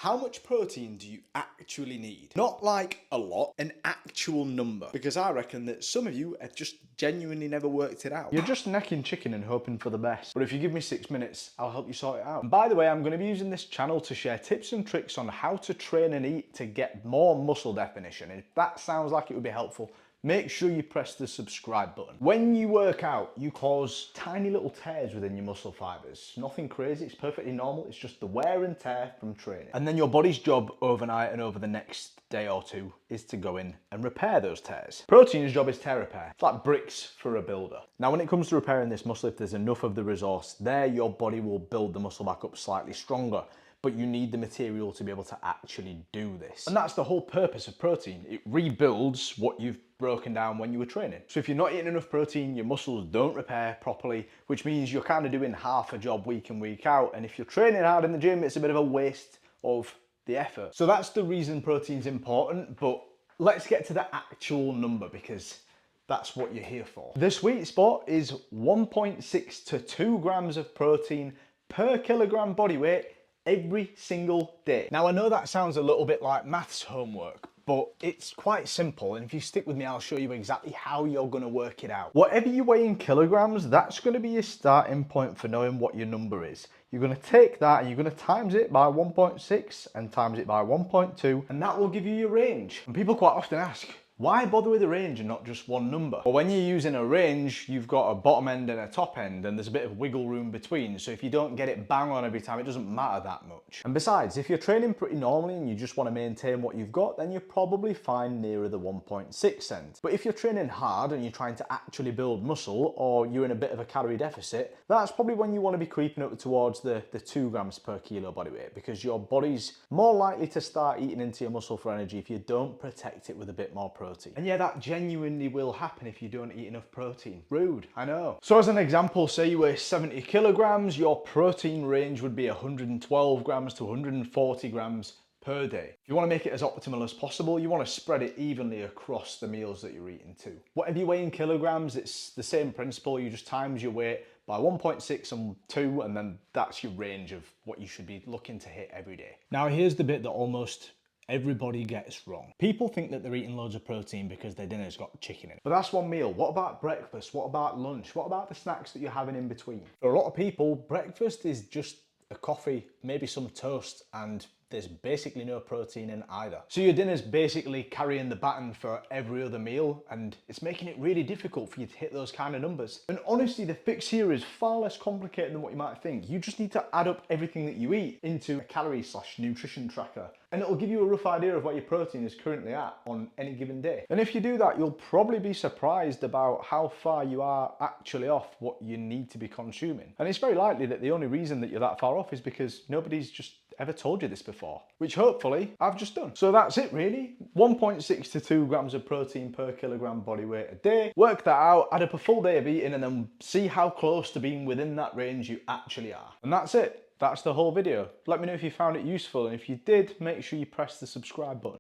How much protein do you actually need? Not like a lot, an actual number. Because I reckon that some of you have just genuinely never worked it out. You're just necking chicken and hoping for the best. But if you give me 6 minutes, I'll help you sort it out. And by the way, I'm going to be using this channel to share tips and tricks on how to train and eat to get more muscle definition. And if that sounds like it would be helpful, make sure you press the subscribe button. When you work out, you cause tiny little tears within your muscle fibers. Nothing crazy, it's perfectly normal. It's just the wear and tear from training. And then your body's job overnight and over the next day or two is to go in and repair those tears. Protein's job is tear repair. It's like bricks for a builder. Now, when it comes to repairing this muscle, if there's enough of the resource there, your body will build the muscle back up slightly stronger. But you need the material to be able to actually do this. And that's the whole purpose of protein. It rebuilds what you've broken down when you were training. So if you're not eating enough protein, your muscles don't repair properly, which means you're kind of doing half a job week in, week out. And if you're training hard in the gym, it's a bit of a waste of the effort. So that's the reason protein's important, but let's get to the actual number because that's what you're here for. The sweet spot is 1.6 to 2 grams of protein per kilogram body weight every single day. Now, I know that sounds a little bit like maths homework, but it's quite simple. And if you stick with me, I'll show you exactly how you're going to work it out. Whatever you weigh in kilograms, that's going to be your starting point for knowing what your number is. You're going to take that and you're going to times it by 1.6 and times it by 1.2, and that will give you your range. And people quite often ask, why bother with a range and not just one number? Well, when you're using a range, you've got a bottom end and a top end, and there's a bit of wiggle room between. So if you don't get it bang on every time, it doesn't matter that much. And besides, if you're training pretty normally and you just want to maintain what you've got, then you're probably fine nearer the 1.6 end. But if you're training hard and you're trying to actually build muscle, or you're in a bit of a calorie deficit, that's probably when you want to be creeping up towards the 2 grams per kilo body weight, because your body's more likely to start eating into your muscle for energy if you don't protect it with a bit more protein. And yeah, that genuinely will happen if you don't eat enough protein. Rude, I know. So as an example, say you weigh 70 kilograms, your protein range would be 112 grams to 140 grams per day. If you want to make it as optimal as possible, you want to spread it evenly across the meals that you're eating too. Whatever you weigh in kilograms, it's the same principle. You just times your weight by 1.6 and 2, and then that's your range of what you should be looking to hit every day. Now, here's the bit that almost everybody gets wrong. People think that they're eating loads of protein because their dinner's got chicken in it. But that's one meal. What about breakfast? What about lunch? What about the snacks that you're having in between? For a lot of people, breakfast is just a coffee, maybe some toast, and there's basically no protein in either. So your dinner's basically carrying the baton for every other meal, and it's making it really difficult for you to hit those kind of numbers. And honestly, the fix here is far less complicated than what you might think. You just need to add up everything that you eat into a calorie/nutrition tracker, and it'll give you a rough idea of what your protein is currently at on any given day. And if you do that, you'll probably be surprised about how far you are actually off what you need to be consuming. And it's very likely that the only reason that you're that far off is because nobody's just ever told you this before, which hopefully I've just done. So that's it really. 1.6 to 2 grams of protein per kilogram body weight a day. Work that out, add up a full day of eating, and then see how close to being within that range you actually are. And that's it. That's the whole video. Let me know if you found it useful, and if you did, make sure you press the subscribe button.